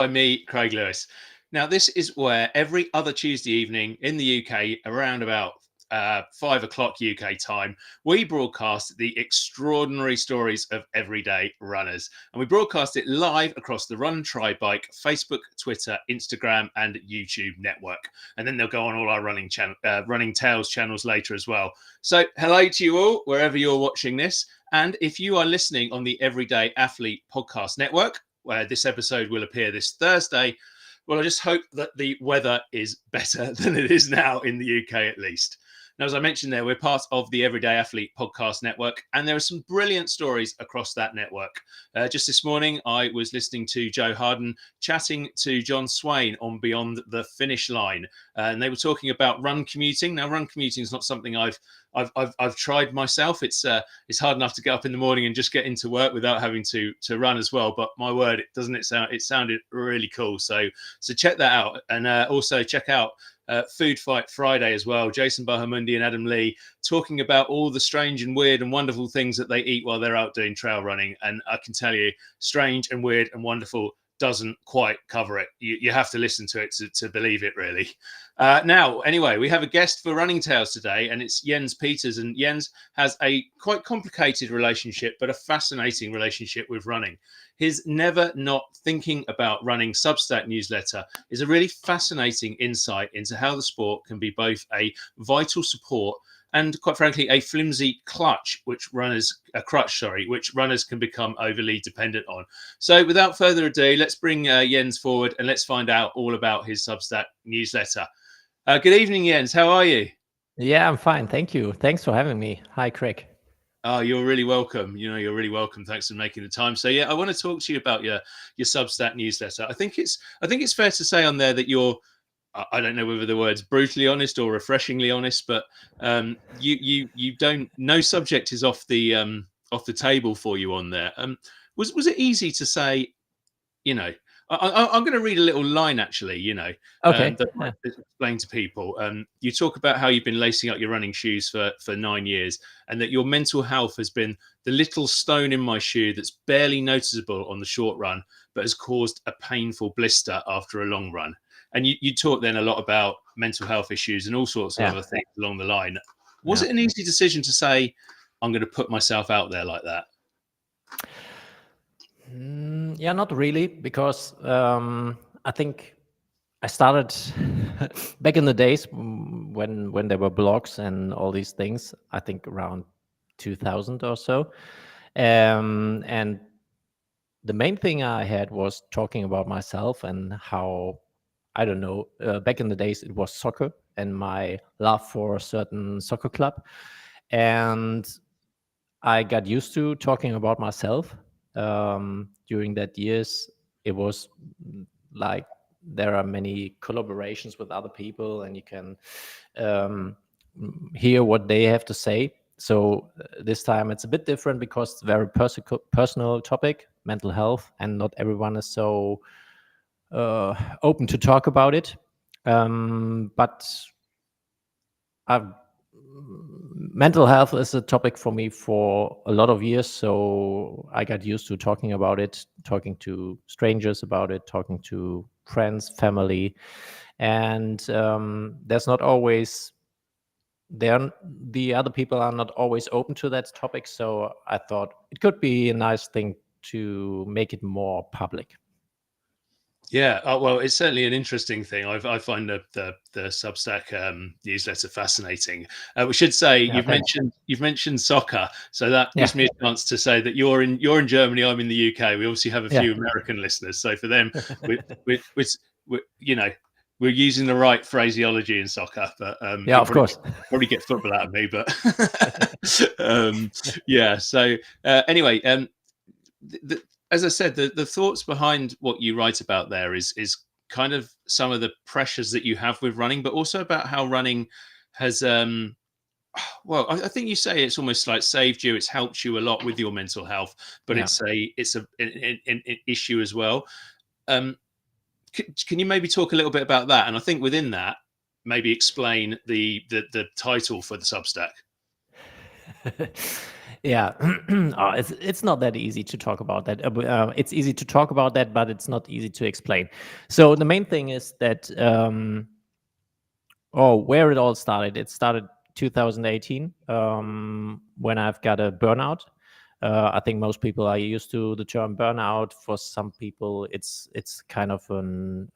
by me, Craig Lewis. Now, this is where every other Tuesday evening in the UK, around about 5 o'clock UK time, we broadcast the extraordinary stories of everyday runners. And we broadcast it live across the Run Try Bike Facebook, Twitter, Instagram, and YouTube network. And then they'll go on all our Running Tales channels later as well. So, hello to you all, wherever you're watching this. And if you are listening on the Everyday Athlete Podcast Network, where this episode will appear this Thursday, well, I just hope that the weather is better than it is now in the UK at least. Now, as I mentioned there, we're part of the Everyday Athlete Podcast Network, and there are some brilliant stories across that network. Just this morning, I was listening to Joe Harden chatting to John Swain on Beyond the Finish Line, and they were talking about run commuting. Now, run commuting is not something I've tried myself. It's hard enough to get up in the morning and just get into work without having to run as well. But my word, it sounded really cool. So check that out, and also check out Food Fight Friday as well. Jason Bahamundi and Adam Lee talking about all the strange and weird and wonderful things that they eat while they're out doing trail running. And I can tell you, strange and weird and wonderful doesn't quite cover it. You have to listen to it to believe it, really. Now, anyway, we have a guest for Running Tales today, and it's Jens Peters. And Jens has a quite complicated relationship, but a fascinating relationship with running. His Never Not Thinking About Running Substack newsletter is a really fascinating insight into how the sport can be both a vital support and, quite frankly, a flimsy crutch, which runners can become overly dependent on. So, without further ado, let's bring Jens forward and let's find out all about his Substack newsletter. Good evening, Jens. How are you? Yeah, I'm fine. Thank you. Thanks for having me. Hi, Craig. Oh, you're really welcome. You're really welcome. Thanks for making the time. So, yeah, I want to talk to you about your Substack newsletter. I think it's fair to say on there that you're, I don't know whether the word's brutally honest or refreshingly honest, but you don't, no subject is off the table for you on there. Was it easy to say, I'm going to read a little line actually, Okay. that might explain to people. You talk about how you've been lacing up your running shoes for 9 years, and that your mental health has been the little stone in my shoe that's barely noticeable on the short run, but has caused a painful blister after a long run. And you talk then a lot about mental health issues and all sorts of other things along the line. Was it an easy decision to say, I'm going to put myself out there like that? Yeah, not really, because I think I started back in the days when there were blogs and all these things, I think around 2000 or so. And the main thing I had was talking about myself and how, I don't know, back in the days it was soccer and my love for a certain soccer club. And I got used to talking about myself. During that years, it was like there are many collaborations with other people and you can hear what they have to say. So this time it's a bit different because it's a very personal topic, mental health, and not everyone is so open to talk about it. But mental health is a topic for me for a lot of years. So I got used to talking about it, talking to strangers about it, talking to friends, family. And there's not always, the other people are not always open to that topic. So I thought it could be a nice thing to make it more public. Yeah, well, it's certainly an interesting thing. I find the Substack newsletter fascinating. We should say you've mentioned soccer, so that gives me a chance to say that you're in Germany, I'm in the UK. We obviously have a few American listeners, so for them, we're using the right phraseology in soccer. But of course, probably get football out of me. But yeah. So anyway, as I said, the thoughts behind what you write about there is kind of some of the pressures that you have with running, but also about how running has, well, I think you say it's almost like saved you. It's helped you a lot with your mental health, but it's an issue as well. Can you maybe talk a little bit about that? And I think within that, maybe explain the title for the Substack. Yeah, it's not that easy to talk about that. It's easy to talk about that, but it's not easy to explain. So the main thing is that where it all started. It started 2018 when I've got a burnout. I think most people are used to the term burnout. For some people, it's kind of an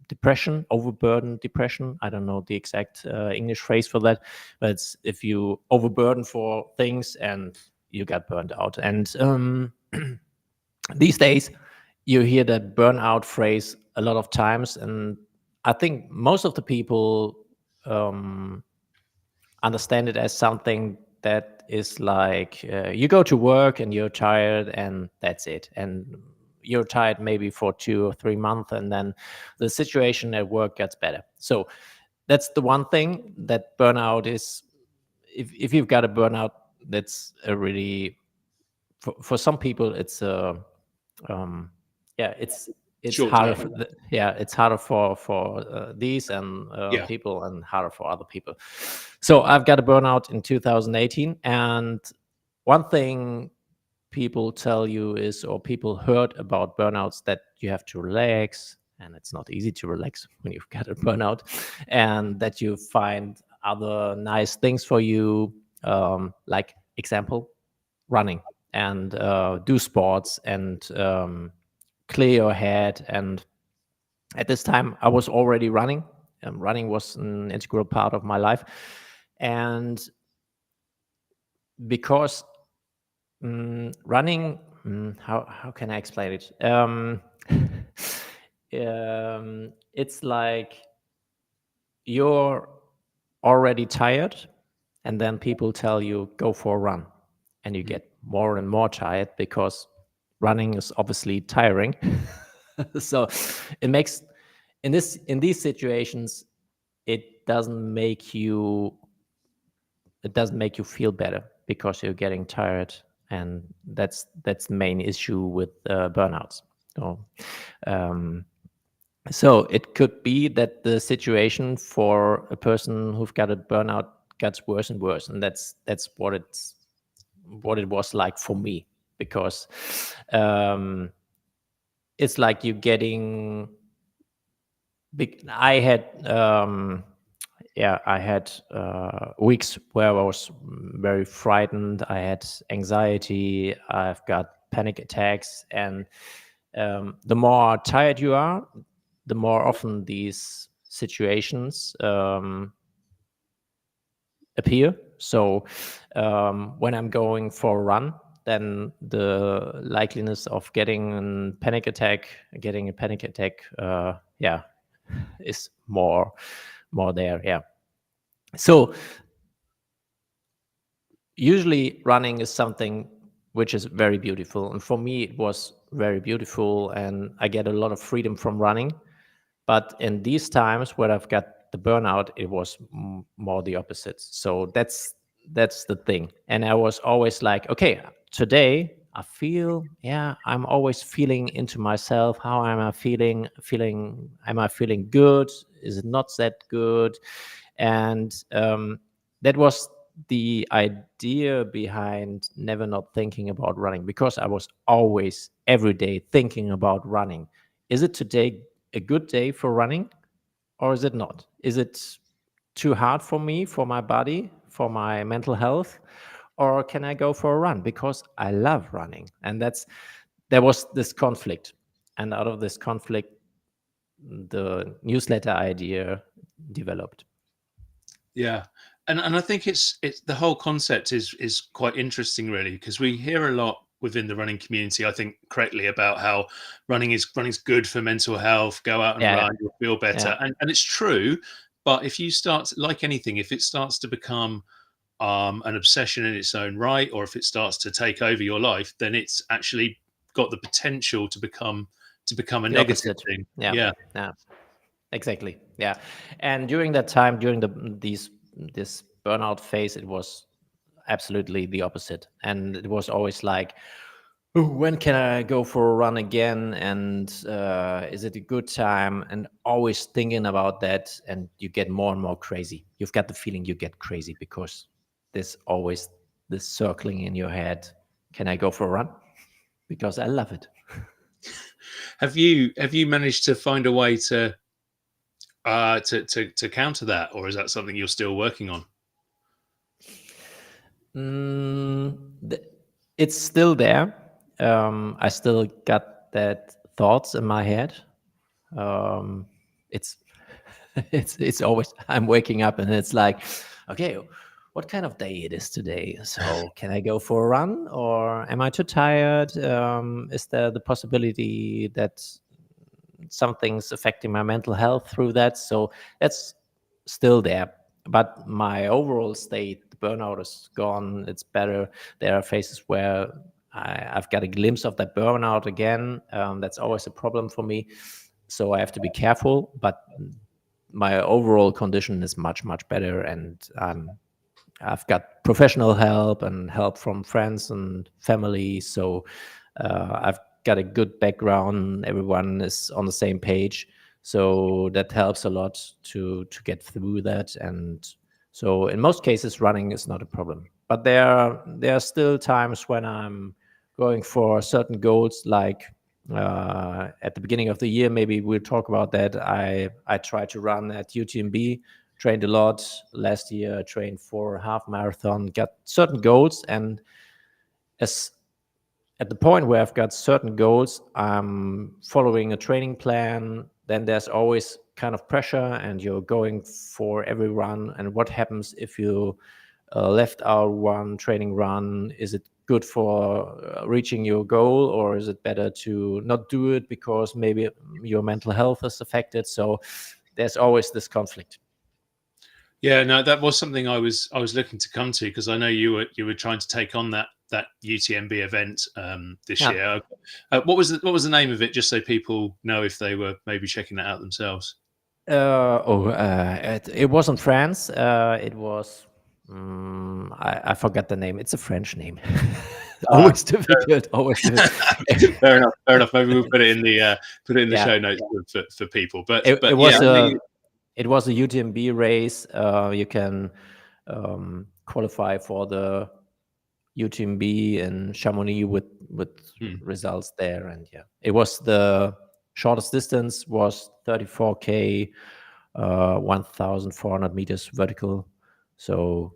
depression, overburden depression. I don't know the exact English phrase for that, but it's if you overburden for things and you get burned out. And these days, you hear that burnout phrase a lot of times, and I think most of the people um, understand it as something that is like you go to work and you're tired and that's it, and you're tired maybe for 2 or 3 months, and then the situation at work gets better. So that's the one thing that burnout is. If you've got a burnout, that's a really for some people it's a um, yeah, it's Short harder term. for yeah, it's harder for these and Yeah. people, and harder for other people. So I've got a burnout in 2018, and one thing people tell you is, or people heard about burnouts, that you have to relax, and it's not easy to relax when you've got a burnout, and that you find other nice things for you, like example, running, and do sports, and clear your head. And at this time, I was already running. Running was an integral part of my life, and because running, how can I explain it? It's like you're already tired, and then people tell you go for a run, and you Mm. get more and more tired because running is obviously tiring. So it makes, in these situations, it doesn't make you it doesn't make you feel better because you're getting tired, and that's the main issue with burnouts. So um, so it could be that the situation for a person who've got a burnout gets worse and worse, and that's what it was like for me, because um, it's like you getting big. I had weeks where I was very frightened. I had anxiety. I've got panic attacks, and the more tired you are, the more often these situations appear. So when I'm going for a run, then the likeliness of getting a panic attack, is more there. Yeah. So usually running is something which is very beautiful, and for me it was very beautiful, and I get a lot of freedom from running. But in these times where I've got the burnout, it was more the opposite. So that's the thing. And I was always like, okay, today I feel, yeah, I'm always feeling into myself. How am I feeling? Am I feeling good? Is it not that good? And that was the idea behind never not thinking about running, because I was always every day thinking about running. Is it today a good day for running, or is it not? Is it too hard for me, for my body, for my mental health, or can I go for a run because I love running? And there was this conflict, and out of this conflict, the newsletter idea developed. Yeah. And I think it's the whole concept is quite interesting really, because we hear a lot within the running community, I think correctly, about how running's good for mental health. Go out and Yeah, run, you'll feel yeah, better. And it's true, but if you start, like anything, if it starts to become an obsession in its own right, or if it starts to take over your life, then it's actually got the potential to become a the negative opposite. thing. Yeah, Yeah. yeah, exactly. Yeah, and during that time, during this burnout phase, it was absolutely the opposite, and it was always like, "Oh, when can I go for a run again, and is it a good time?" And always thinking about that, and you get more and more crazy. You've got the feeling you get crazy because there's always this circling in your head. Can I go for a run? Because I love it. Have you managed to find a way to counter that, or is that something you're still working on? It's still there. I still got that thoughts in my head. It's it's always I'm waking up and it's like, okay, what kind of day it is today? So can I go for a run or am I too tired? Is there the possibility that something's affecting my mental health through that? So that's still there. But my overall state, the burnout is gone. It's better. There are phases where I've got a glimpse of that burnout again. That's always a problem for me. So I have to be careful. But my overall condition is much, much better. And I've got professional help and help from friends and family. So I've got a good background. Everyone is on the same page. So that helps a lot to get through that. And so in most cases, running is not a problem. But there are still times when I'm going for certain goals, like at the beginning of the year, maybe we'll talk about that. I tried to run at UTMB, trained a lot last year, trained for a half marathon, got certain goals, and as at the point where I've got certain goals, I'm following a training plan, then there's always kind of pressure and you're going for every run. And what happens if you left our one training run? Is it good for reaching your goal, or is it better to not do it because maybe your mental health is affected? So there's always this conflict. Yeah, no, that was something I was looking to come to, because I know you were trying to take on that UTMB event this Yeah. year. What was the name of it, just so people know if they were maybe checking that out themselves? It wasn't France. It was. I forgot the name. It's a French name. Ah, Always difficult. Always difficult. fair enough. Fair enough. Maybe we'll put it in the Yeah. show notes for people. But It but yeah, was I a mean, it was a UTMB race. You can qualify for the UTMB in Chamonix with hmm. results there, and yeah, it was the shortest distance was 34K, 1,400 meters vertical. So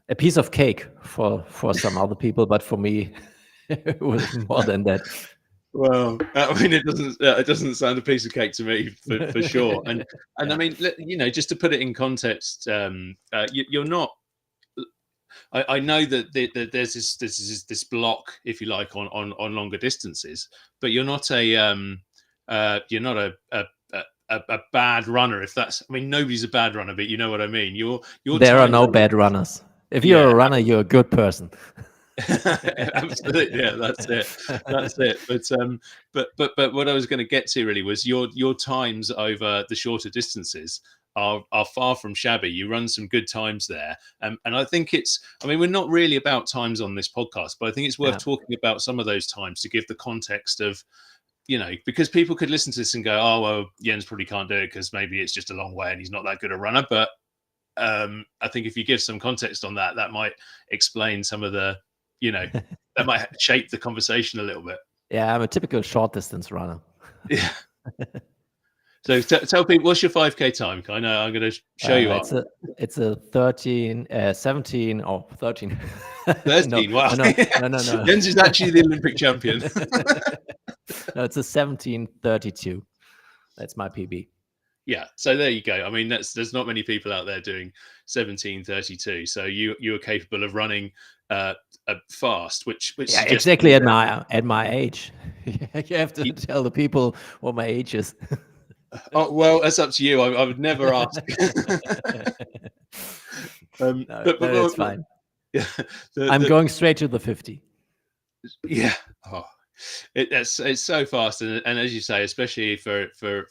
a piece of cake for some other people, but for me, it was more than that. Well, I mean, it doesn't sound a piece of cake to me, for sure. And I Yeah, mean, just to put it in context, you're not. I know that there's this block, if you like, on longer distances, but you're not a bad runner. If that's, I mean, nobody's a bad runner, but you know what I mean. Your there are times no are, bad runners. If you're yeah, a runner, you're a good person. absolutely, yeah, that's it, that's it. But what I was going to get to really was your times over the shorter distances are far from shabby. You run some good times there, and I think it's. I mean, we're not really about times on this podcast, but I think it's worth Yeah, talking about some of those times to give the context of, because people could listen to this and go, oh well, Jens probably can't do it because maybe it's just a long way and he's not that good a runner. But I think if you give some context on that, that might explain some of the, that might shape the conversation a little bit. yeah. I'm a typical short distance runner. Yeah. So tell people, what's your 5K time? I know I'm going to show you up. It's a 13, 17 or 13. No, 13. Wow. no. Jens is actually the Olympic champion. No, it's a 17:32. That's my PB. Yeah. So there you go. I mean, there's not many people out there doing 17:32. So you are capable of running fast, which Yeah, suggests to exactly me at my age. You have to that tell the people what my age is. oh, well, that's up to you. I would never ask. No, But no, it's fine. yeah, I'm going straight to the 50. yeah. Oh, it's so fast, and as you say, especially for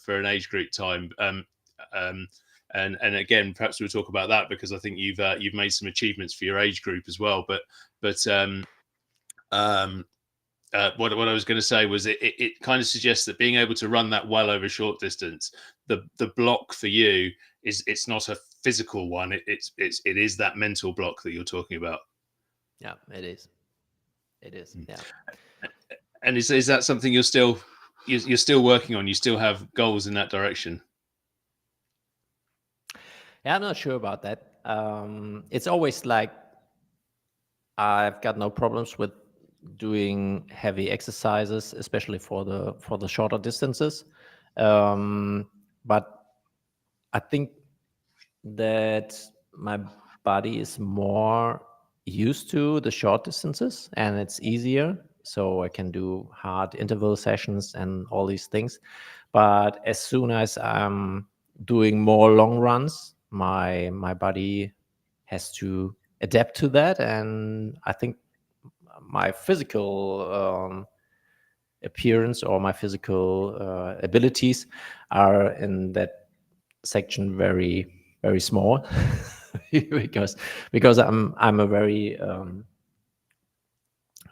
an age group time. Um, and again, perhaps we'll talk about that, because I think you've made some achievements for your age group as well. But um, what I was going to say was it kind of suggests that being able to run that well over short distance, the block for you is, it's not a physical one. It is that mental block that you're talking about. Yeah, it is. It is. Yeah. And is that something you're still working on? You still have goals in that direction? Yeah, I'm not sure about that. It's always like I've got no problems with doing heavy exercises, especially for the shorter distances. But I think that my body is more used to the short distances and it's easier. So I can do hard interval sessions and all these things. But as soon as I'm doing more long runs, my body has to adapt to that. And I think my physical appearance or my physical abilities are in that section very small because I'm a very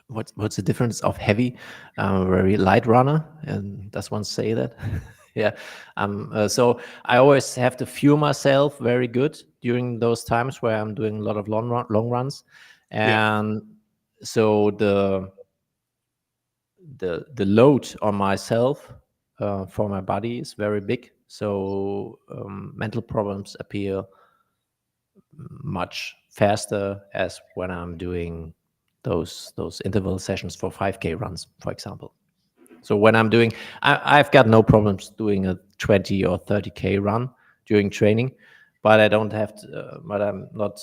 what's the difference of heavy? I'm a very light runner, and does one say that? Yeah. So I always have to fuel myself very good during those times where I'm doing a lot of long runs, Yeah. and so the load on myself for my body is very big. So mental problems appear much faster as when I'm doing those interval sessions for 5K runs, for example. So when I'm doing, I've got no problems doing a 20 or 30K run during training, but I don't have to, but I'm not,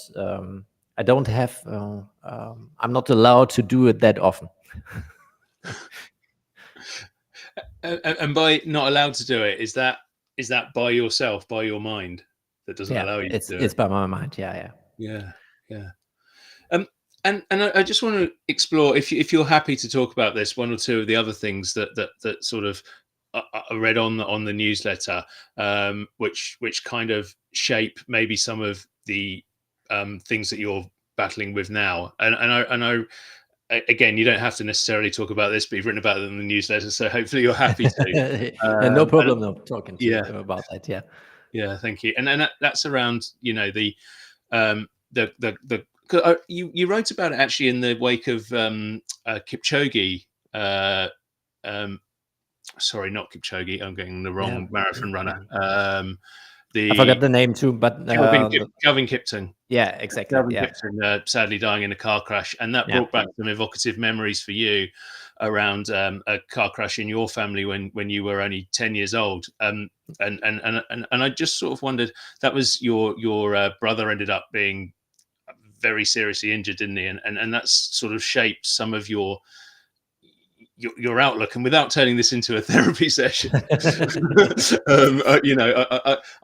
I don't have, I'm not allowed to do it that often. And by not allowed to do it, is that by yourself, by your mind, that doesn't Yeah, allow you to do it's it? by my mind. Yeah, yeah. Yeah, yeah. Um, and I just want to explore, if you're happy to talk about this, one or two of the other things that sort of I read on the newsletter, which kind of shape maybe some of the things that you're battling with now. Again, you don't have to necessarily talk about this, but you've written about it in the newsletter, so hopefully you're happy to. And no And problem, no talking to yeah, about that. Yeah. yeah, thank you. And then that's around, the you wrote about it actually in the wake of Kipchoge. Um, Sorry, not Kipchoge. I'm getting the Yeah. wrong marathon runner. I forgot The the name too, but Calvin Kipton. yeah, exactly. Calvin Yeah. Kipton sadly dying in a car crash, and that Yeah. brought back some evocative memories for you around a car crash in your family when you were only 10 years old. And I just sort of wondered, that was your brother ended up being very seriously injured, didn't he? And that's sort of shaped some of your outlook. And without turning this into a therapy session,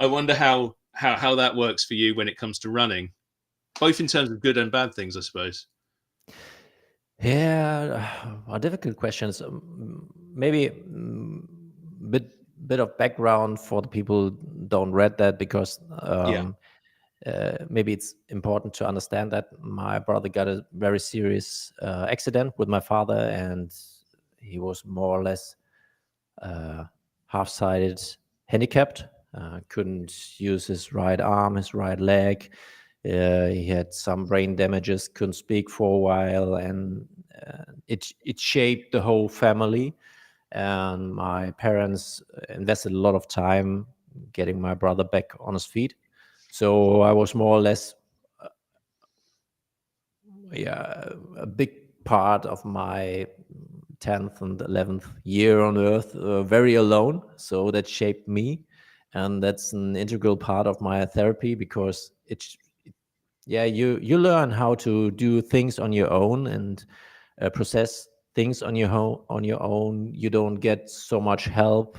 I wonder how that works for you when it comes to running, both in terms of good and bad things, I suppose. Yeah, difficult questions. Maybe bit of background for the people who don't read that because Yeah. maybe it's important to understand that my brother got a very serious accident with my father, and he was more or less uh, half-sided handicapped. Couldn't use his right arm, his right leg. He had some brain damages, couldn't speak for a while, and it shaped the whole family. And my parents invested a lot of time getting my brother back on his feet. So I was more or less, yeah, a big part of my 10th and 11th year on earth very alone. So that shaped me, and that's an integral part of my therapy because yeah, you learn how to do things on your own and process things on your own. You don't get so much help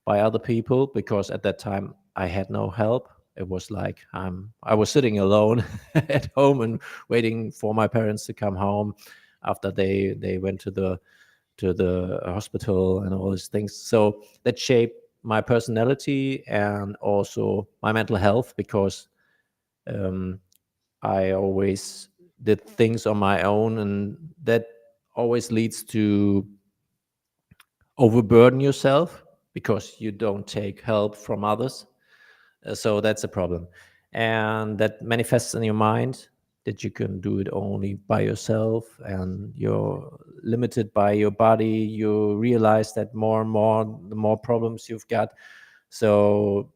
by other people because at that time I had no help. It was like I was sitting alone at home and waiting for my parents to come home after they went to the hospital and all these things. So that shaped my personality and also my mental health because um, I always did things on my own, and that always leads to overburden yourself because you don't take help from others. So that's a problem. and that manifests in your mind that you can do it only by yourself, and you're limited by your body. You realize that more and more, the more problems you've got. So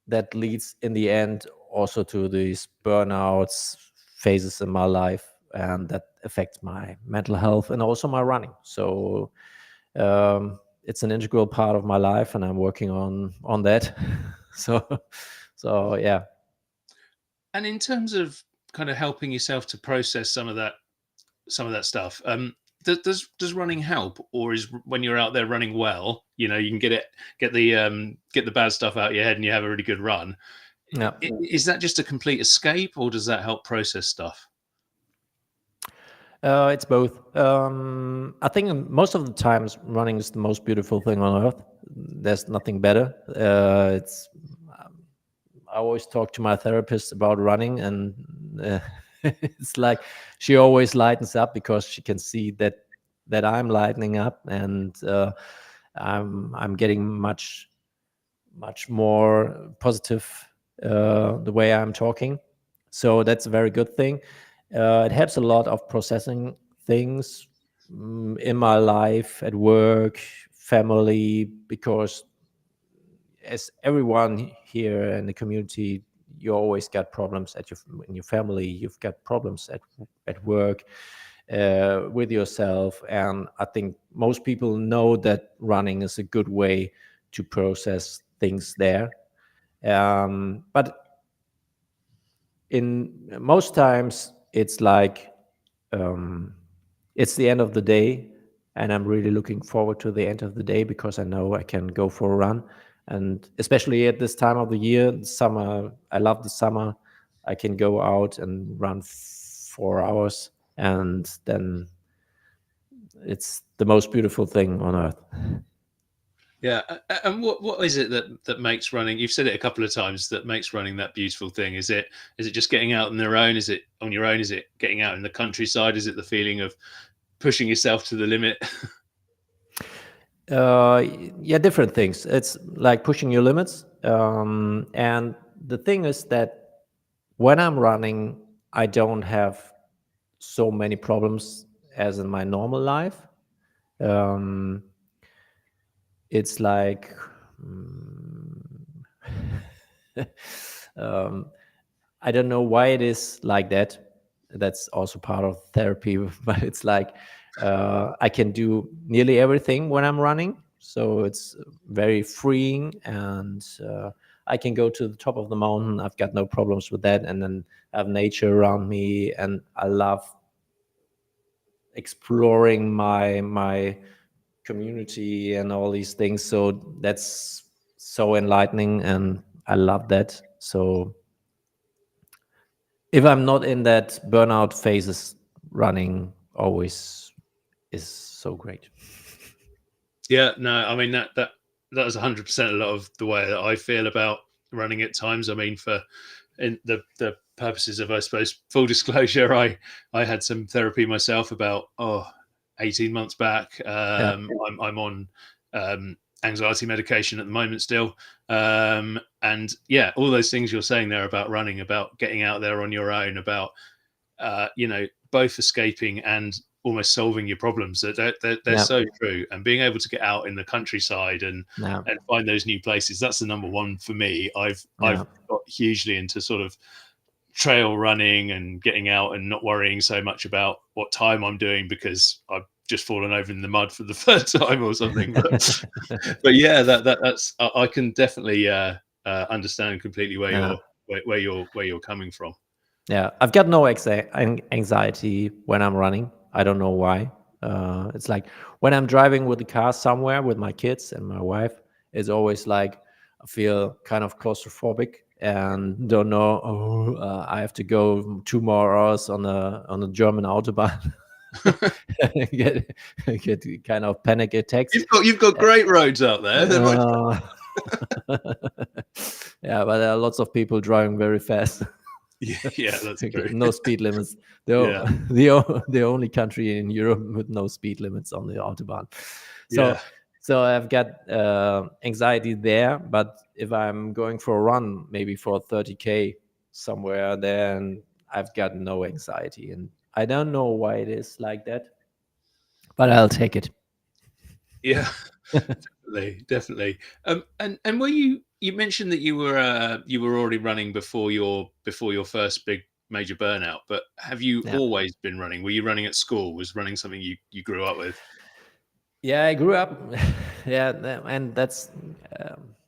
that leads in the end also to these burnouts phases in my life, and that affects my mental health and also my running. So it's an integral part of my life, and I'm working on that. so yeah. And in terms of kind of helping yourself to process some of that stuff, does running help, or is when you're out there running well, you can get the bad stuff out of your head and you have a really good run? Yeah. Is that just a complete escape, or does that help process stuff? It's both. I think most of the times running is the most beautiful thing on earth. There's nothing better. It's I always talk to my therapist about running, and it's like she always lightens up because she can see that I'm lightening up, and I'm getting much more positive the way I'm talking. So that's a very good thing. It helps a lot of processing things in my life, at work, family, because as everyone here in the community, you always got problems in your family. You've got problems at work, with yourself, and I think most people know that running is a good way to process things there. But in most times, it's like um, it's the end of the day, and I'm really looking forward to the end of the day because I know I can go for a run. And especially at this time of the year, summer, I love the summer. I can go out and run 4 hours, and then it's the most beautiful thing on earth. Yeah, and what is it that makes running? You've said it a couple of times, that makes running that beautiful thing. Is it just getting out on their own? Is it on your own? Is it getting out in the countryside? Is it the feeling of pushing yourself to the limit? uh yeah, different things. It's like pushing your limits, and the thing is that when I'm running, I don't have so many problems as in my normal life. um it's like um I don't know why it is like that. That's also part of therapy, but it's like I can do nearly everything when I'm running. So it's very freeing, and I can go to the top of the mountain. I've got no problems with that, and then have nature around me, and I love exploring my community and all these things. So that's so enlightening, and I love that. So if I'm not in that burnout phases, running always is so great. Yeah, no, I mean that is 100% a lot of the way that I feel about running at times. I mean, for in the purposes of, I suppose, full disclosure, I had some therapy myself about 18 months back. Yeah, I'm on anxiety medication at the moment still, and yeah, all those things you're saying there about running, about getting out there on your own, about both escaping and almost solving your problems. They're yeah, so true. And being able to get out in the countryside yeah, and find those new places, that's the number one for me. I've yeah, got hugely into sort of trail running and getting out and not worrying so much about what time I'm doing because I've just fallen over in the mud for the third time or something. But yeah, that's I can definitely understand completely where yeah. you're coming from. Yeah, I've got no anxiety when I'm running. I don't know why. It's like when I'm driving with the car somewhere with my kids and my wife, it's always like I feel kind of claustrophobic and don't know. Oh, I have to go 2 more hours on a German autobahn. get get kind of panic attacks. You've got great roads out there. They're much. Uh, yeah, but there are lots of people driving very fast. Yeah, yeah, that's true. No speed limits. Yeah, The only country in Europe with no speed limits on the autobahn. So yeah. So I've got anxiety there. But if I'm going for a run, maybe for 30K somewhere, then I've got no anxiety. And I don't know why it is like that, but I'll take it. Yeah, definitely, definitely. And were you mentioned that you were already running before your first big major burnout, but have you Yeah. always been running? Were you running at school? Was running something you grew up with? Yeah, I grew up. Yeah, and that's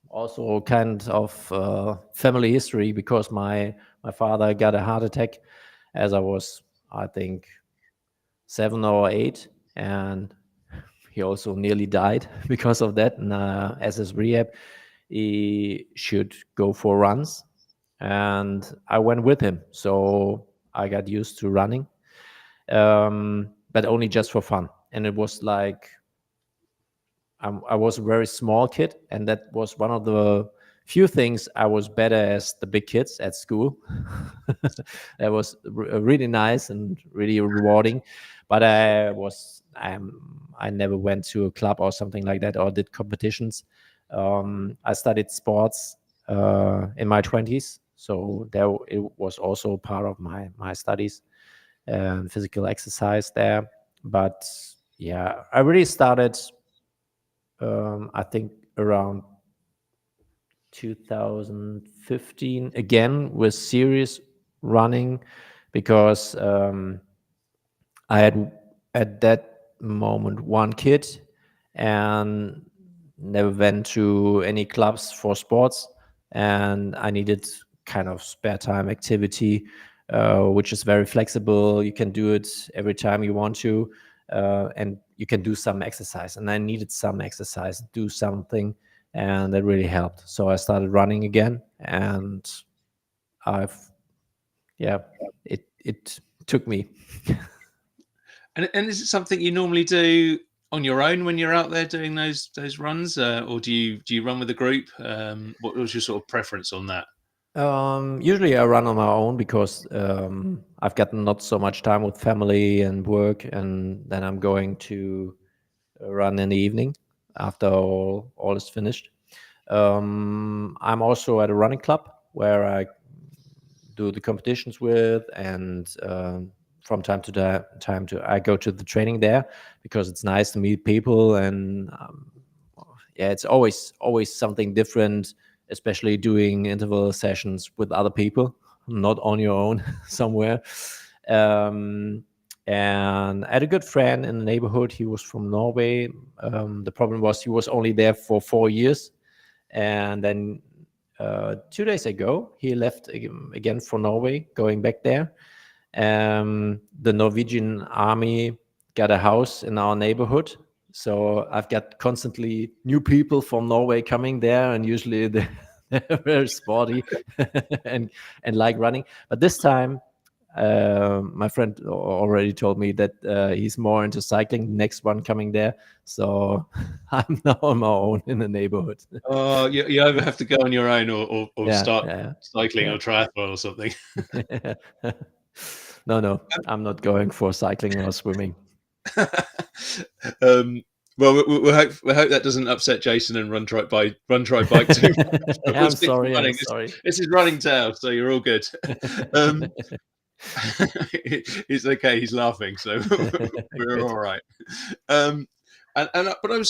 also kind of family history because my father got a heart attack as I was, I think, 7 or 8, and he also nearly died because of that. And as his rehab, he should go for runs, and I went with him. So I got used to running, but only just for fun. And it was like I was a very small kid, and that was one of the few things I was better as the big kids at school. That was really nice and really rewarding. But I never went to a club or something like that or did competitions. I studied sports in my 20s, so there it was also part of my studies and physical exercise there. But yeah, I really started I think around 2015 again with serious running because I had at that moment one kid and never went to any clubs for sports, and I needed kind of spare time activity, which is very flexible. You can do it every time you want to, and you can do some exercise. And I needed some exercise, do something, and that really helped. So I started running again, and I've yeah, it took me. And is it something you normally do on your own when you're out there doing those runs, or do you run with a group? What was your sort of preference on that? Usually I run on my own because I've got not so much time with family and work, and then I'm going to run in the evening after all is finished. I'm also at a running club where I do the competitions with, and from time to time to I go to the training there because it's nice to meet people, and yeah, it's always something different, especially doing interval sessions with other people, not on your own somewhere. Um, and I had a good friend in the neighborhood. He was from Norway. The problem was he was only there for 4 years, and then 2 days ago he left again for Norway, going back there. The Norwegian army got a house in our neighborhood, so I've got constantly new people from Norway coming there, and usually they're very sporty and like running. But this time, my friend already told me that he's more into cycling. The next one coming there, so I'm now on my own in the neighborhood. Oh, you either have to go on your own or Yeah, start yeah, cycling yeah. or triathlon or something. No, no, I'm not going for cycling or swimming. um, well, we hope that doesn't upset Jason and run try bike too much. But we'll I'm stick to sorry. I'm running. sorry. This is running tale, so you're all good. Um, it's okay. He's laughing, so we're Good. all right. Um, but I was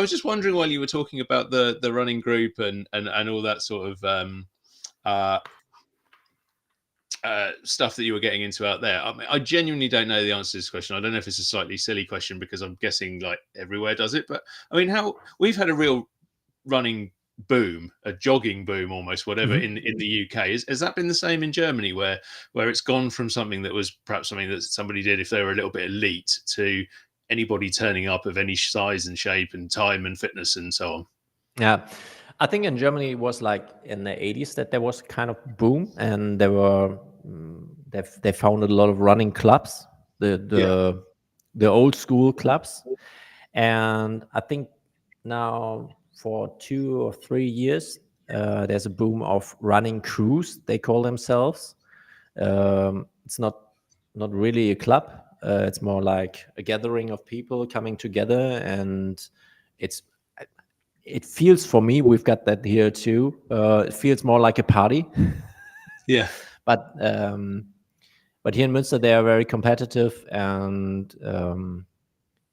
just wondering while you were talking about the running group and all that sort of uh, stuff that you were getting into out there. I mean, I genuinely don't know the answer to this question. I don't know if it's a slightly silly question because I'm guessing like everywhere does it. But I mean, how we've had a real running boom, a jogging boom, almost whatever Mhm. in the UK. Has that been the same in Germany, where it's gone from something that was perhaps something that somebody did if they were a little bit elite to anybody turning up of any size and shape and time and fitness and so on? Yeah. I think in Germany it was like in the 80s that there was kind of boom, and there were they founded a lot of running clubs, the Yeah. the the old school clubs. And I think now for 2 or 3 years there's a boom of running crews, they call themselves. It's not really a club. It's more like a gathering of people coming together, and it's it feels for me, we've got that here too. It feels more like a party, Yeah. but here in Münster they are very competitive, and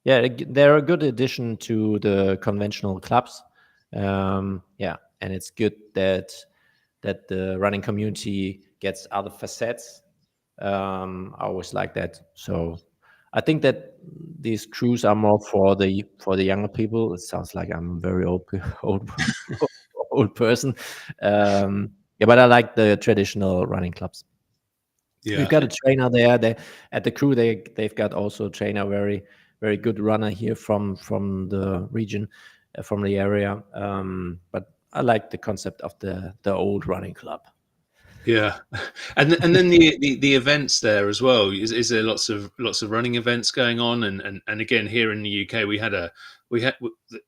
yeah, they're a good addition to the conventional clubs. Yeah, and it's good that the running community gets other facets. I always like that. So I think that these crews are more for the younger people. It sounds like I'm a very old old old person. Yeah, but I like the traditional running clubs. We've Yeah. got a trainer there. They at the crew they've got also a trainer, very good runner here from the region, from the area. But I like the concept of the old running club. Yeah, and then the events there as well. Is there lots of running events going on? And again, here in the UK, we had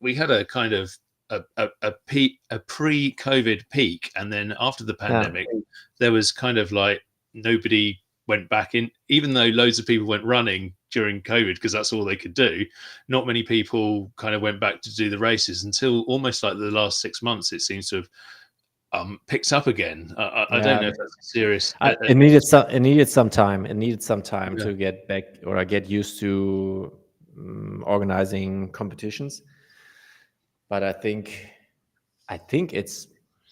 we had a kind of a peak, a pre-COVID peak, and then after the Yeah, pandemic, there was kind of like nobody went back in, even though loads of people went running during COVID because that's all they could do. Not many people kind of went back to do the races until almost like the last 6 months. It seems to have picked up again. I don't yeah. know if that's a serious. It needed some time. It needed some time Yeah, to get back or get used to organizing competitions. But I think it's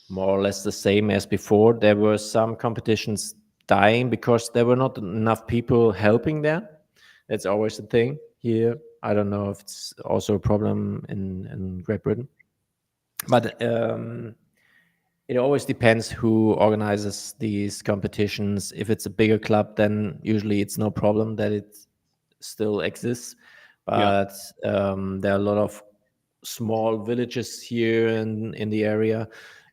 more or less the same as before. There were some competitions dying because there were not enough people helping there. That's always the thing here. I don't know if it's also a problem in Great Britain, but it always depends who organizes these competitions. If it's a bigger club, then usually it's no problem that it still exists. yeah, But there are a lot of small villages here in the area.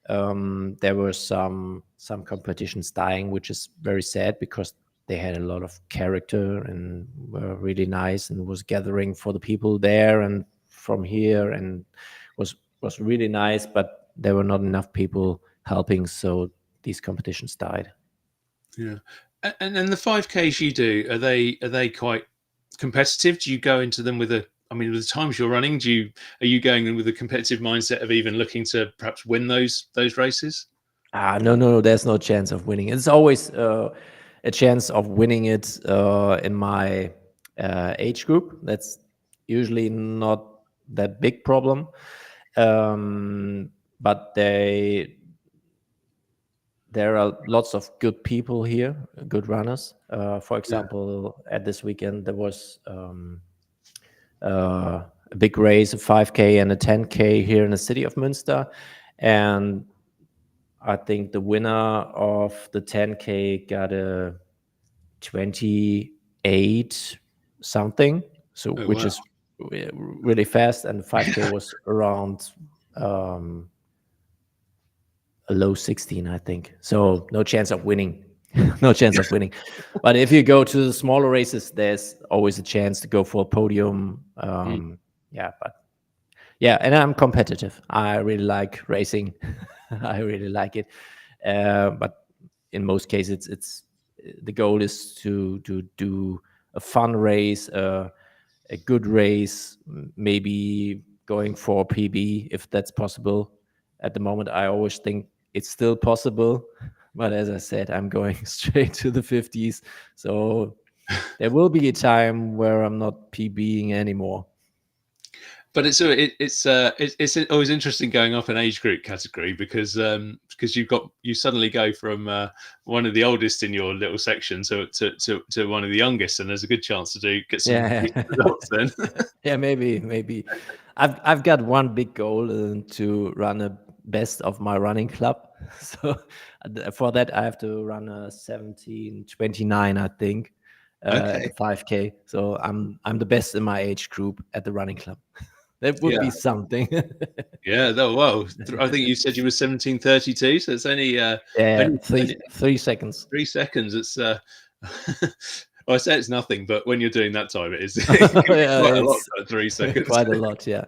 There were some competitions dying, which is very sad because they had a lot of character and were really nice and was gathering for the people there and from here, and was really nice. But there were not enough people helping, so these competitions died. yeah. And then the 5Ks you do, are they quite competitive? Do you go into them with a? I mean, with the times you're running, are you going in with a competitive mindset of even looking to perhaps win those races? No, no, no. There's no chance of winning. It's always a chance of winning it in my age group. That's usually not that big problem. Um, but there are lots of good people here, good runners. For Yeah, example, at this weekend there was a big race, a 5K and a 10K here in the city of Münster, and I think the winner of the 10K got a 28 something, so oh which wow. is really fast, and the 5K was around um, a low 16, I think. So no chance of winning. No chance of winning. But if you go to the smaller races, there's always a chance to go for a podium. Mm. Yeah, but yeah, and I'm competitive. I really like racing. I really like it. But in most cases, it's the goal is to do a fun race, a good race, maybe going for PB if that's possible. At the moment, I always think it's still possible, but as I said, I'm going straight to the 50s. So there will be a time where I'm not PBing anymore. But it's always interesting going up an age group category because you suddenly go from one of the oldest in your little section to one of the youngest, and there's a good chance to get some Yeah, decent results then. yeah, maybe. I've got one big goal to run a best of my running club. So for that, I have to run a 17:29, I think, at Okay. the 5K. So I'm the best in my age group at the running club. That would Yeah. be something. Yeah. Well, I think you said you were 17:32, so it's Yeah, only, three only 3 seconds. 3 seconds. It's well, I say it's nothing, but when you're doing that time, it is it can be Yeah, quite a lot it's for 3 seconds. quite a lot. Yeah.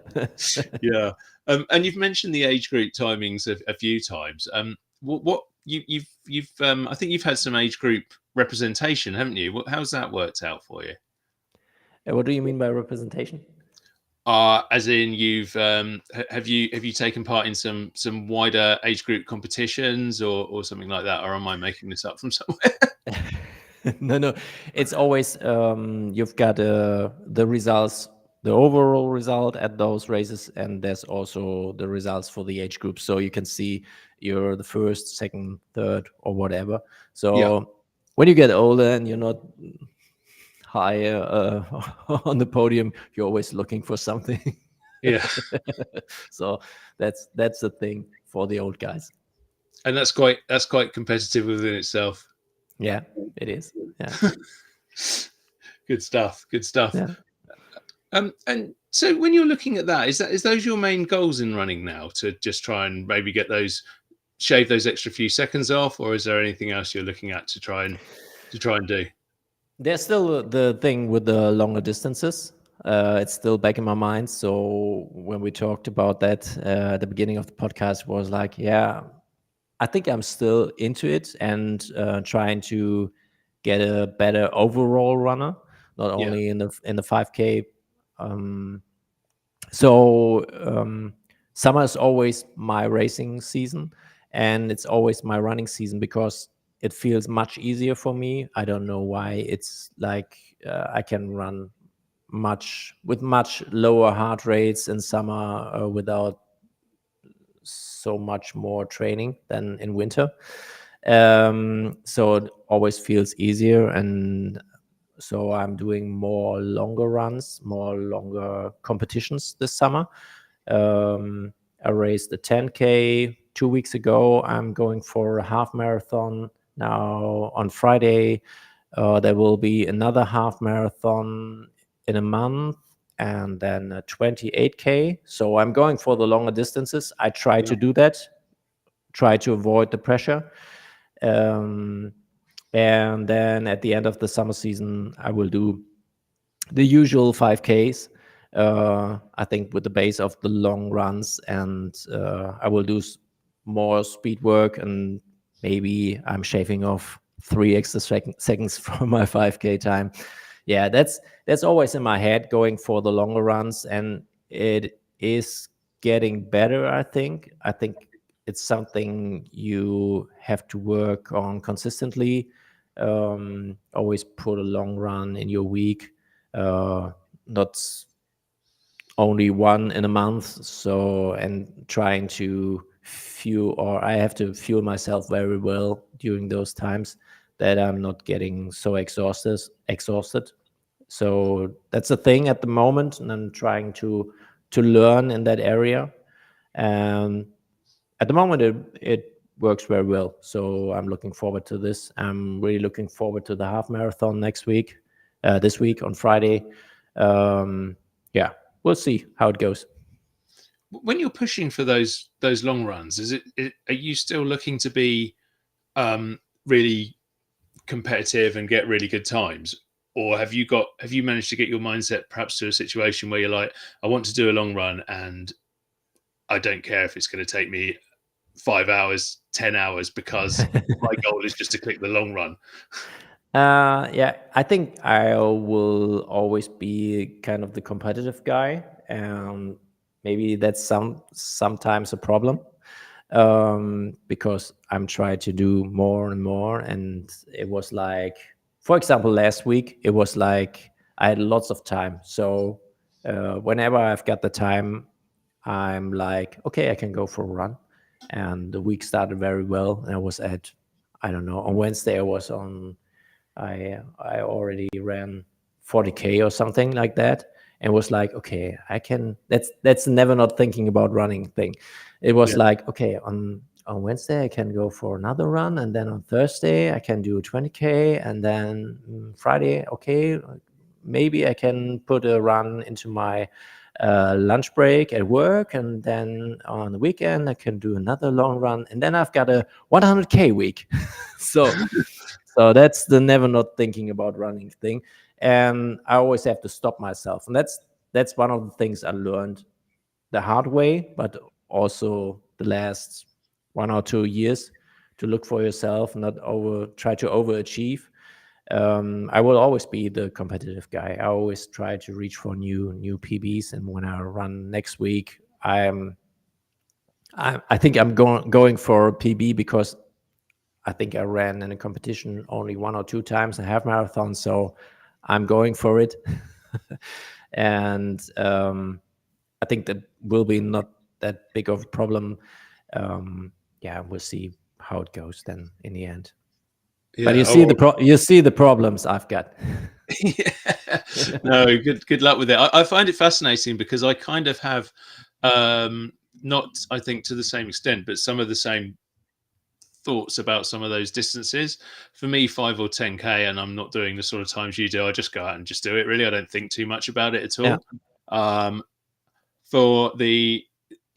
Yeah. And you've mentioned the age group timings a few times. What you've I think you've had some age group representation, haven't you? How's that worked out for you? What do you mean by representation? As in have you taken part in some wider age group competitions or something like that, or am I making this up from somewhere? No, no, it's always you've got the results, the overall result at those races, and there's also the results for the age group, so you can see you're the first, second, third, or whatever. Yeah, So when you get older and you're not high on the podium, you're always looking for something. yeah, So that's the thing for the old guys. and that's quite competitive within itself. Yeah, it is. Yeah, Good stuff. Good stuff. yeah. And so when you're looking at that, is those your main goals in running now, to just try and maybe get those shave those extra few seconds off, or is there anything else you're looking at to try and do? There's still the thing with the longer distances. It's still back in my mind. So when we talked about that at the beginning of the podcast, was like, yeah, I think I'm still into it and trying to get a better overall runner, not Yeah, only in the 5K. Um, so summer is always my racing season, and it's always my running season because it feels much easier for me. I don't know why. It's like I can run much lower heart rates in summer without so much more training than in winter. So it always feels easier, and so I'm doing more longer runs, more longer competitions this summer. um, I raced the 10K 2 weeks ago. I'm going for a half marathon now on Friday. There will be another half marathon in a month, and then a 28K. So I'm going for the longer distances. I try yeah. to do that, try to avoid the pressure. Um, and then at the end of the summer season, I will do the usual 5Ks. I think with the base of the long runs, and I will do more speed work, and maybe I'm shaving off 3 extra seconds from my 5K time. Yeah, that's always in my head, going for the longer runs, and it is getting better. I think it's something you have to work on consistently. Always put a long run in your week, uh, not only one in a month. So, and trying to fuel, or I have to fuel myself very well during those times, that I'm not getting so exhausted. So that's a thing at the moment, and I'm trying to learn in that area. And at the moment, it works very well. So I'm looking forward to this. I'm really looking forward to the half marathon next week, this week on Friday. Um, yeah, we'll see how it goes. When you're pushing for those long runs, are you still looking to be really competitive and get really good times, or have you managed to get your mindset perhaps to a situation where you're like, I want to do a long run and I don't care if it's going to take me 5 hours, 10 hours, because my goal is just to click the long run. Yeah, I think I will always be kind of the competitive guy, and maybe that's sometimes a problem, because I'm trying to do more and more. And it was like, for example, last week it was like I had lots of time, so whenever I've got the time, I'm like, okay, I can go for a run. And the week started very well, and I was at, I don't know, on Wednesday I was on, I already ran 40K or something like that, and was like, okay, I can. That's never not thinking about running thing. It was Yeah. like, okay, on Wednesday I can go for another run, and then on Thursday I can do 20K, and then Friday, okay, maybe I can put a run into my lunch break at work, and then on the weekend I can do another long run, and then I've got a 100K week. so so that's the never not thinking about running thing. And I always have to stop myself. And that's one of the things I learned the hard way, but also the last 1 or 2 years, to look for yourself, not over try to overachieve. I will always be the competitive guy. I always try to reach for new PBs, and when I run next week, I think I'm going for a PB because I think I ran in a competition only 1 or 2 times a half marathon, so I'm going for it. And I think that will be not that big of a problem. Yeah, we'll see how it goes then in the end. But Yeah. Oh, you see the problems I've got. yeah. No, good luck with it. I find it fascinating because I kind of have, not I think to the same extent, but some of the same thoughts about some of those distances. For me, 5 or 10K, and I'm not doing the sort of times you do. I just go out and just do it. Really, I don't think too much about it at Yeah. all. Um, for the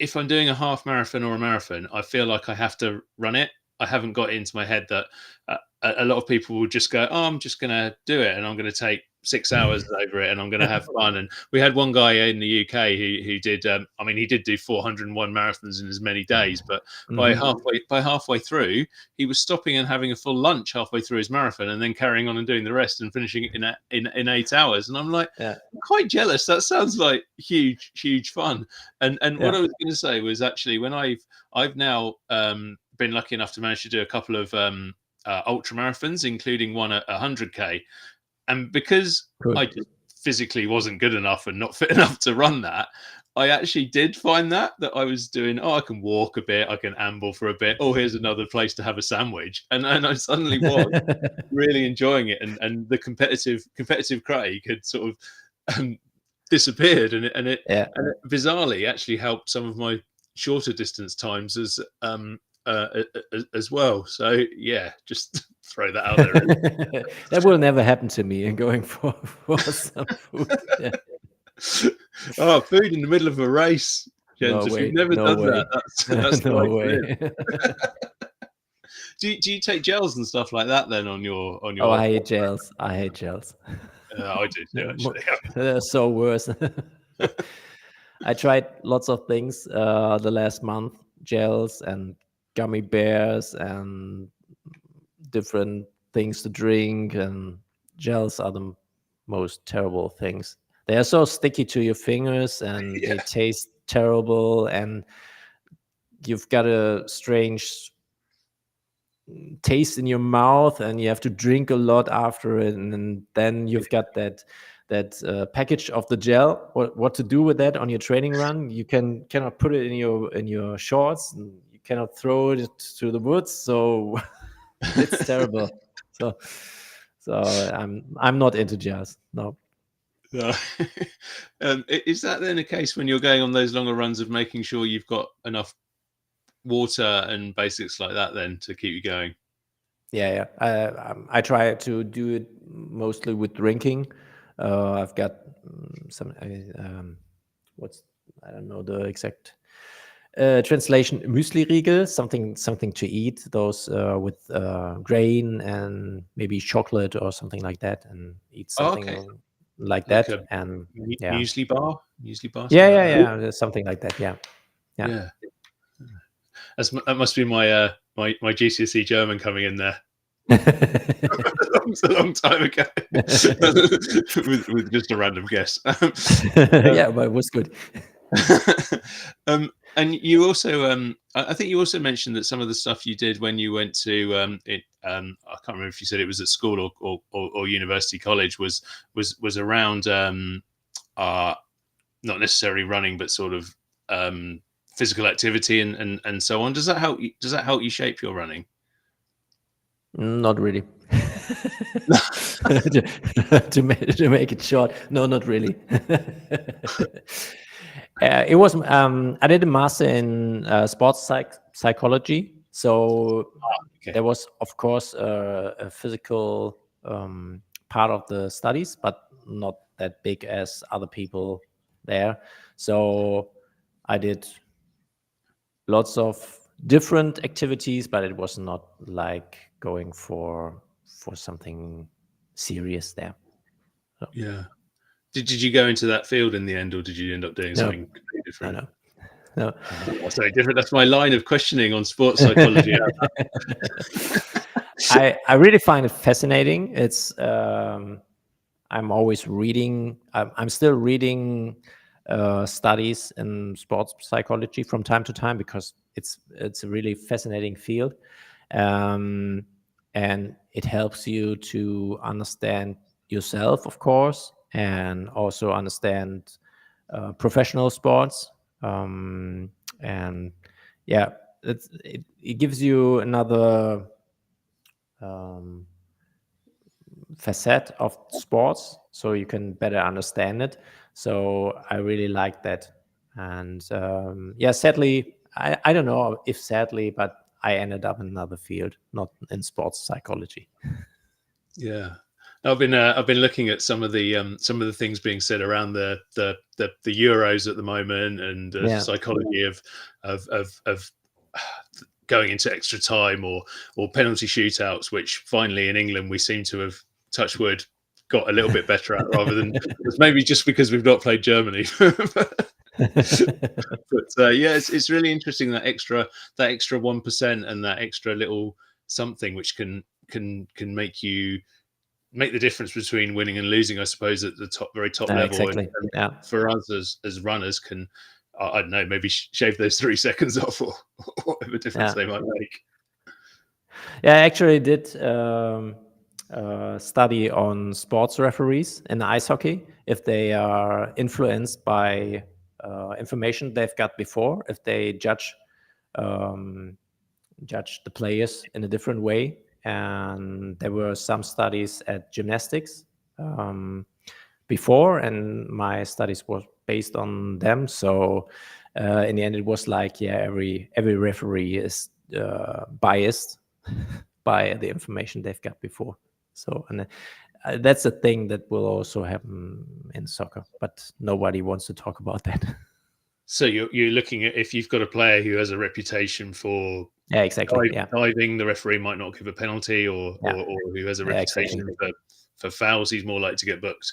If I'm doing a half marathon or a marathon, I feel like I have to run it. I haven't got it into my head that a lot of people will just go, "Oh, I'm just going to do it, and I'm going to take 6 hours over it, and I'm going to have fun." And we had one guy in the UK who did. I mean, he did do 401 marathons in as many days, but by halfway through, he was stopping and having a full lunch halfway through his marathon, and then carrying on and doing the rest and finishing it in 8 hours. And I'm like, Yeah. I'm quite jealous. That sounds like huge fun. And what Yeah. I was going to say was actually when I've now been lucky enough to manage to do a couple of ultra marathons, including one at 100K, and because Cool. I just physically wasn't good enough and not fit enough to run that, I actually did find that I was doing. Oh, I can walk a bit, I can amble for a bit. Oh, here's another place to have a sandwich, and I suddenly was really enjoying it, and the competitive Craig had sort of disappeared, Yeah. and it bizarrely actually helped some of my shorter distance times as well. So yeah, just throw that out there. Really. That will never happen to me in going for some food. Yeah. Oh, food in the middle of a race, No gents. If you've way. never No done that, way. that's the No way to live. way. Do you take gels and stuff like that then on your Oh, I hate gels. I hate gels. I do too, actually. They're so worse. I tried lots of things the last month, gels and gummy bears and different things to drink, and gels are the most terrible things. They are so sticky to your fingers and they Yeah. taste terrible, and you've got a strange taste in your mouth, and you have to drink a lot after it, and then you've got that package of the gel. What to do with that on your training run? You cannot put it in your shorts, and you cannot throw it to the woods, so it's terrible. So I'm not into gels. No. No. Is that then a case when you're going on those longer runs of making sure you've got enough water and basics like that then to keep you going? Yeah. I try to do it mostly with drinking. I've got some what's I don't know the exact translation. Muesli riegel, something to eat. Those with grain and maybe chocolate or something like that, and eat Oh, okay. something like Like that. a And yeah, muesli bar, yeah, something like yeah, that. yeah, something like that. Yeah, yeah. Yeah, that must be my my GCSE German coming in there. It's a long time ago with just a random guess. Yeah, but it was good. And you also, I think you also mentioned that some of the stuff you did when you went to I can't remember if you said it was at school or university college was around not necessarily running, but sort of physical activity and so on. Does that help you? Does that help you shape your running? Not really. To make it short, no, not really. It was I did a master in sports psychology, so Okay. there was of course a physical part of the studies, but not that big as other people there. So I did lots of different activities, but it was not like going for something serious there. So, Yeah. Did you go into that field in the end, or did you end up doing no, something completely different? no. That's very different. That's my line of questioning on sports psychology. I really find it fascinating. It's I'm always reading. I'm still reading studies in sports psychology from time to time because it's a really fascinating field, um, and it helps you to understand yourself, of course, and also understand professional sports. And yeah, it gives you another um, facet of sports so you can better understand it. So I really like that. And yeah, sadly, I don't know if sadly, but I ended up in another field, not in sports psychology. Yeah. I've been looking at some of the things being said around the Euros at the moment, and the Yeah. psychology of going into extra time or penalty shootouts, which finally in England we seem to have, touch wood, got a little bit better at, rather than it's maybe just because we've not played Germany. But yeah, it's really interesting, that extra 1% and that extra little something which can make the difference between winning and losing, I suppose, at the very top level. Exactly. And Yeah. for us as runners, can, I don't know, maybe shave those 3 seconds off, or whatever difference Yeah. they might make. Yeah, I actually did study on sports referees in ice hockey, if they are influenced by information they've got before, if they um, judge the players in a different way. And there were some studies at gymnastics before, and my studies was based on them. So in the end, it was like, yeah, every referee is biased by the information they've got before. So, and that's a thing that will also happen in soccer, but nobody wants to talk about that. So you're looking at, if you've got a player who has a reputation for Yeah, exactly. Yeah, diving, the referee mimight not give a penalty, yeah, or who has a yeah, reputation exactly. for fouls, he's more likely to get booked.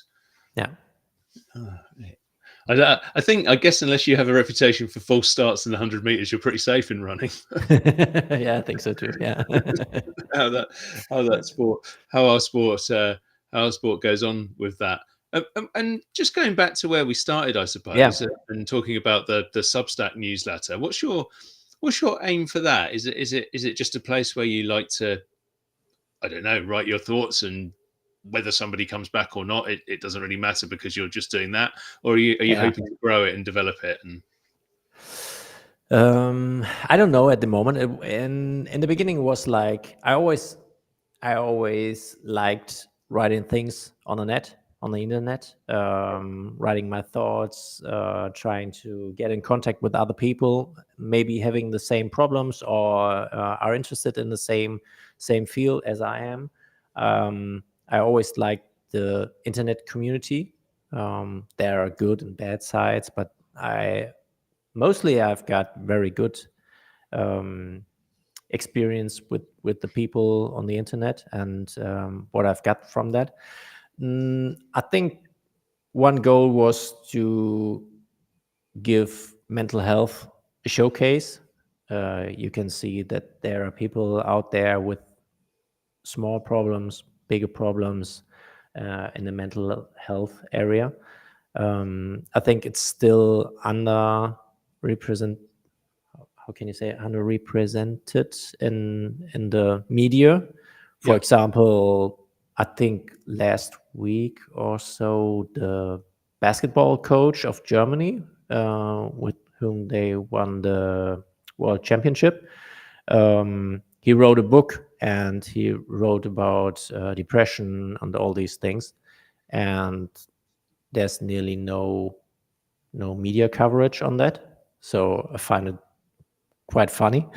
Yeah. Ah, I guess unless you have a reputation for false starts in the 100 meters, you're pretty safe in running. Yeah, I think so too. Yeah. how that how that sport how our sport how our sport goes on with that. And just going back to where we started, I Yeah. suppose, and talking about the Substack newsletter. What's your aim for that? Is it just a place where you like to, I don't know, write your thoughts, and whether somebody comes back or not, it doesn't really matter because you're just doing that? Or are you Yeah. hoping to grow it and develop it? And I don't know at the moment. In the beginning, it was like I always liked writing things on the net, on the internet, writing my thoughts, trying to get in contact with other people, maybe having the same problems or are interested in the same field as I am. I always liked the internet community. There are good and bad sides, but I've got very good um, experience with the people on the internet and what I've got from that. I think one goal was to give mental health a showcase. You can see that there are people out there with small problems, bigger problems in the mental health area. I think it's still underrepresented. How can you say it, underrepresented in the media. For yeah, example, I think last week or so, the basketball coach of Germany, with whom they won the world championship, he wrote a book and he wrote about depression and all these things. And there's nearly no media coverage on that. So I find it quite funny.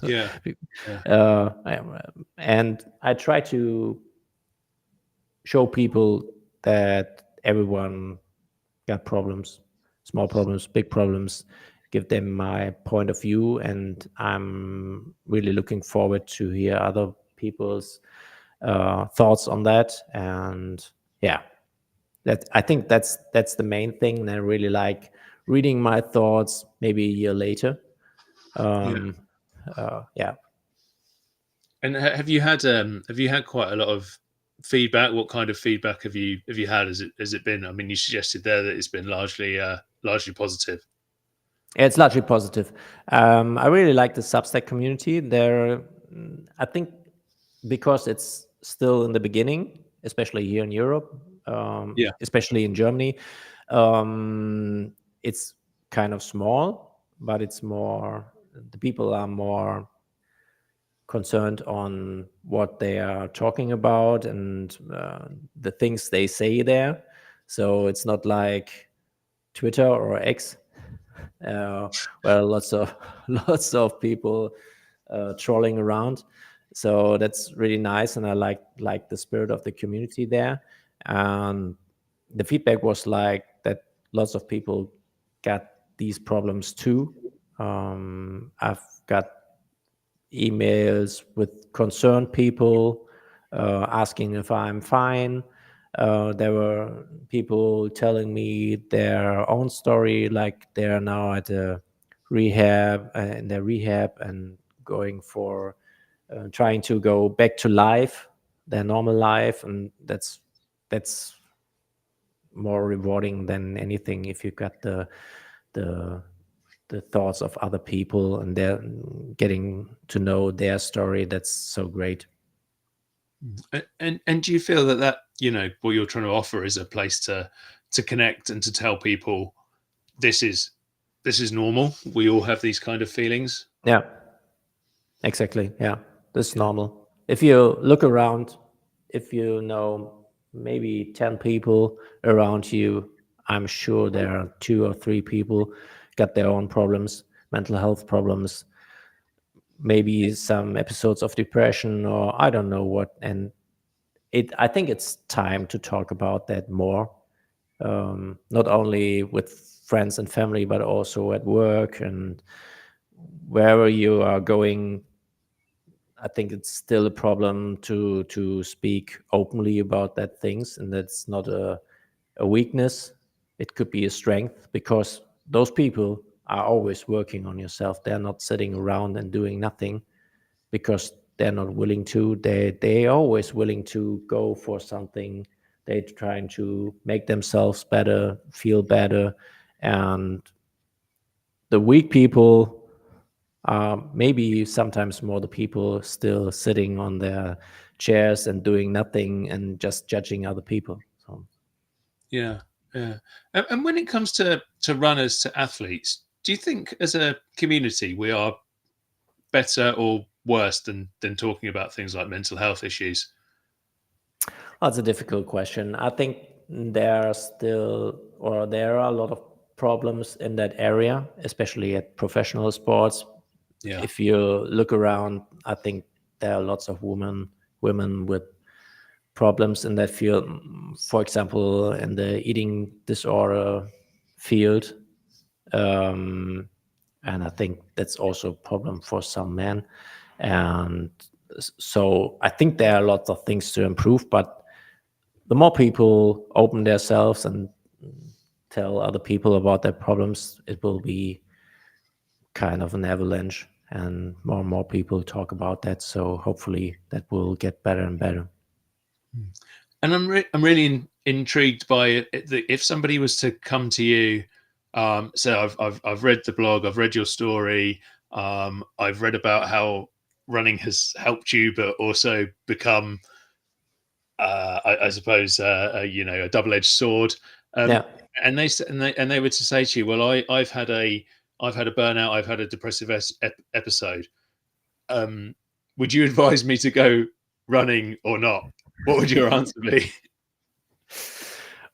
yeah, yeah, And I try to show people that everyone got problems, small problems, big problems, give them my point of view. And I'm really looking forward to hear other people's thoughts on that. And yeah, I think that's the main thing. And I really like reading my thoughts maybe a year later. yeah. Um, yeah. And have you had quite a lot of feedback? What kind of feedback have you had? Has it been? I mean, you suggested there that it's been largely positive. Yeah, it's largely positive. I really like the Substack community. I think, because it's still in the beginning, especially here in Europe, Yeah. especially in Germany, um, it's kind of small, but it's more. The people are more concerned on what they are talking about and the things they say there. So it's not like Twitter or X, uh, where lots of lots of people trolling around. So that's really nice, and I like the spirit of the community there. And the feedback was like that lots of people got these problems too. I've got emails with concerned people asking if I'm fine. There were people telling me their own story, like they're now at a rehab, in their rehab, and going for trying to go back to life, their normal life, and that's more rewarding than anything if you got the the thoughts of other people and they're getting to know their story. That's so great. And do you feel that what you're trying to offer is a place to connect and to tell people this is this is normal. We all have these kind of feelings. Yeah, exactly. Yeah, that's Yeah. normal. If you look around, if you know maybe 10 people around you, I'm sure there are 2 or 3 people got their own problems, mental health problems, maybe some episodes of depression, or I don't know what. And I think it's time to talk about that more, not only with friends and family, but also at work and wherever you are going. I think it's still a problem to speak openly about that things, and that's not a weakness. It could be a strength, because those people are always working on yourself. They're not sitting around and doing nothing because they're not willing to. They always willing to go for something. They're trying to make themselves better, feel better, and the weak people are maybe sometimes more the people still sitting on their chairs and doing nothing and just judging other people. So Yeah, yeah. And when it comes to runners, to athletes, do you think as a community we are better or worse than talking about things like mental health issues? that's a difficult question. I think there are a lot of problems in that area, especially at professional sports. Yeah, If you look around, I think there are lots of women with problems in that field. For example, in the eating disorder field, um, and I think that's also a problem for some men. And so I think there are lots of things to improve, but the more people open themselves and tell other people about their problems, it will be kind of an avalanche, and more people talk about that. So hopefully that will get better and better. and I'm really intrigued by it, if somebody was to come to you. So I've read the blog, I've read your story, I've read about how running has helped you, but also become I suppose a double-edged sword. Um, Yeah. and they were to say to you, well, I've had a burnout, I've had a depressive episode. Um, would you advise me to go running or not? What would your answer be?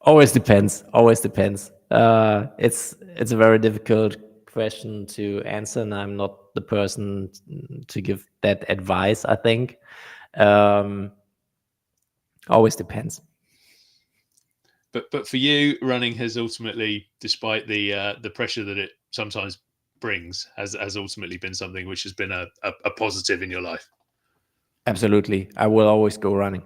Always depends. Always depends. It's a very difficult question to answer, and I'm not the person to give that advice. I think um, always depends. But for you, running has ultimately, despite the pressure that it sometimes brings, has ultimately been something which has been a positive in your life. Absolutely, I will always go running.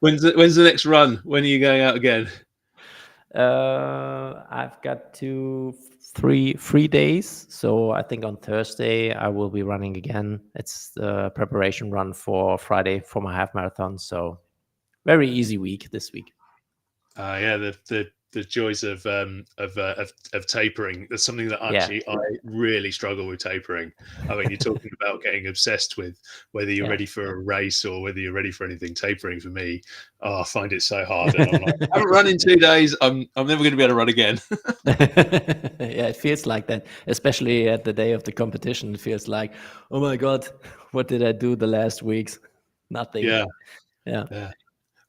When's the next run? When are you going out again? I've got to three days. So I think on Thursday I will be running again. It's the preparation run for Friday for my half marathon. So very easy week this week. Yeah, the joys of tapering. That's something that Yeah, actually I really struggle with tapering. I mean, you're talking about getting obsessed with whether you're yeah. ready for a race or whether you're ready for anything. Tapering for me, oh, I find it so hard, and I'm like, I haven't run in 2 days. I'm never going to be able to run again. Yeah, it feels like that, especially at the day of the competition. It feels like, oh my God, what did I do the last weeks? Nothing. Yeah, Yeah. yeah.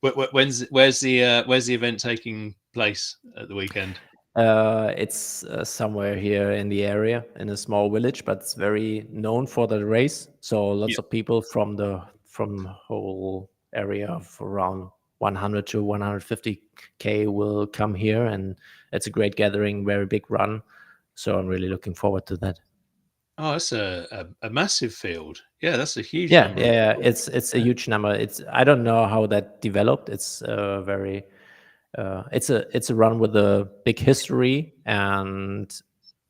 Where's the event taking place at the weekend? It's somewhere here in the area in a small village, but it's very known for the race. So lots Yeah. of people from the whole area of around 100 to 150K will come here, and it's a great gathering, very big run. So I'm really looking forward to that. Oh, that's a massive field. Yeah, that's a huge Yeah, number yeah, of yeah. people. It's a huge number. It's I don't know how that developed. It's very it's a run with a big history, and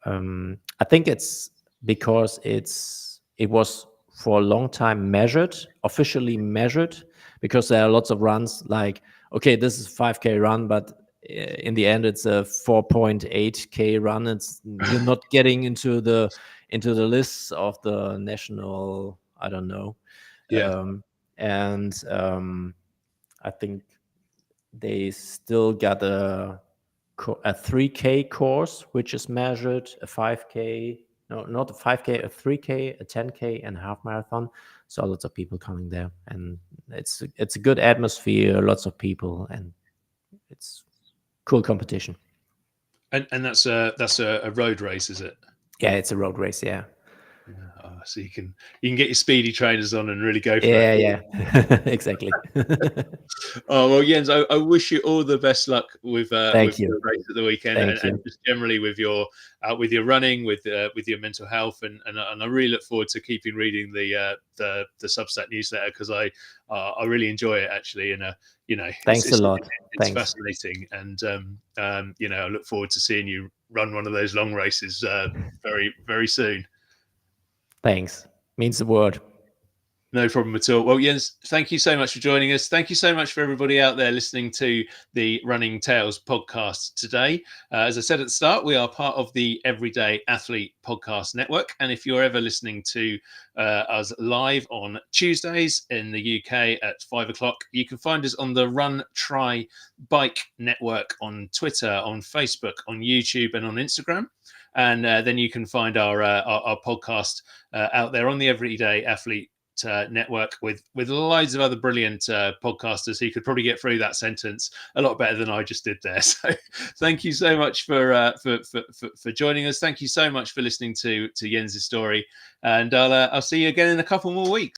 I think it's because it was for a long time measured, officially measured, because there are lots of runs like, okay, this is 5K run, but in the end it's a 4.8K run. It's you're not getting into the lists of the national, I don't know, Yeah. and I think they still got a 3K course, which is measured, a 5K, no, not a 5K, a 3K, a 10K, and a half marathon. So lots of people coming there, and it's a good atmosphere, lots of people, and it's cool competition. And that's a road race, is it? Yeah, it's a road race. Yeah, So you can get your speedy trainers on and really go for it. yeah, yeah, exactly. Oh well, Jens, I wish you all the best luck with Thank you, the race at the weekend, and, thank and you, just generally with your running, with your mental health, and I really look forward to keeping reading the Substack newsletter, because I really enjoy it actually, and thanks a lot, it's thanks, fascinating, and I look forward to seeing you run one of those long races very very soon. thanks. Means the word. No problem at all. Well, Jens, thank you so much for joining us. Thank you so much for everybody out there listening to the Running Tales podcast today. As I said at the start, we are part of the Everyday Athlete Podcast Network. And if you're ever listening to us live on Tuesdays in the UK at 5 o'clock, you can find us on the Run, Try, Bike Network on Twitter, on Facebook, on YouTube, and on Instagram. And then you can find our podcast out there on the Everyday Athlete network with loads of other brilliant podcasters who could probably get through that sentence a lot better than I just did there. So thank you so much for joining us. Thank you so much for listening to Jens's story, and I'll see you again in a couple more weeks.